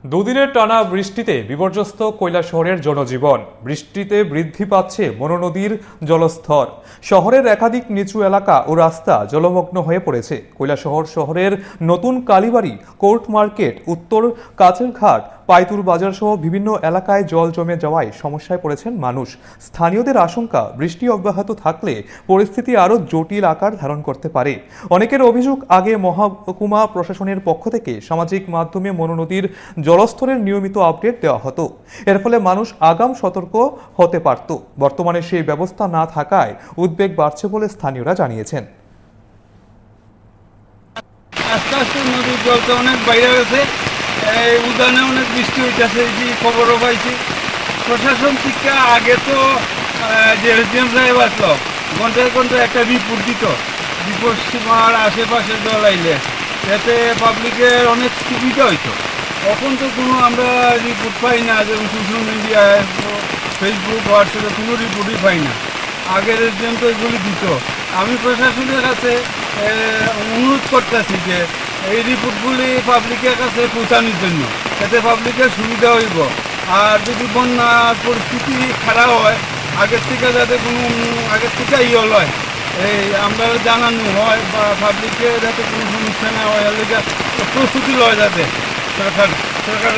দুদিনের টানা বৃষ্টিতে বিপর্যস্ত কৈলাসহরের জনজীবন। বৃষ্টিতে বৃদ্ধি পাচ্ছে মনো নদীর জলস্তর। শহরের একাধিক নিচু এলাকা ও রাস্তা জলমগ্ন হয়ে পড়েছে। কৈলাসহর শহরের নতুন কালীবাড়ি, কোর্ট মার্কেট, উত্তর কাছেরঘাট, পাইতুর বাজার সহ বিভিন্ন এলাকায় জল জমে যাওয়ায় সমস্যায় পড়েছেন মানুষ। স্থানীয়দের আশঙ্কা, বৃষ্টি অব্যাহত থাকলে পরিস্থিতি আরও জটিল আকার ধারণ করতে পারে। অনেকের অভিযোগ, আগে মহকুমা প্রশাসনের পক্ষ থেকে সামাজিক মাধ্যমে মনো নদীর জলস্তরের নিয়মিত আপডেট দেওয়া হতো। এর ফলে মানুষ আগাম সতর্ক হতে পারত। বর্তমানে সেই ব্যবস্থা না থাকায় উদ্বেগ বাড়ছে বলে স্থানীয়রা জানিয়েছেন। আস্তে আস্তে নদীর জলটা অনেক বাইরে গেছে। এই উদানে অনেক বৃষ্টি হইতেছে, এই খবরও পাইছি। প্রশাসন থেকে আগে তো যে এসডিএম সাহেব আসলো, ঘন্টায় ঘন্টায় একটা রিপোর্ট দিত, বিপদ সীমার আশেপাশে জল আইলে, এতে পাবলিকের অনেক সুবিধা হইতো। এখন তো কোনো আমরা রিপোর্ট পাই না, যেমন সোশ্যাল মিডিয়ায়, ফেসবুক, হোয়াটসঅ্যাপে কোনো রিপোর্টই পাই না। আগের এসডিএম তো এগুলি দিত। আমি প্রশাসনের কাছে অনুরোধ করতেছি যে এই রিপোর্টগুলি পাবলিকের কাছে পৌঁছানোর জন্য, এতে পাবলিকের সুবিধা হইব। আর যদি বন্যার পরিস্থিতি খারাপ হয়, আগের থেকে যাতে কোনো আগের থেকে হয়, এই আমরা জানানো হয় বা পাবলিকের যাতে কোনো সমস্যা না হয়, প্রস্তুতি লয় যাতে সরকার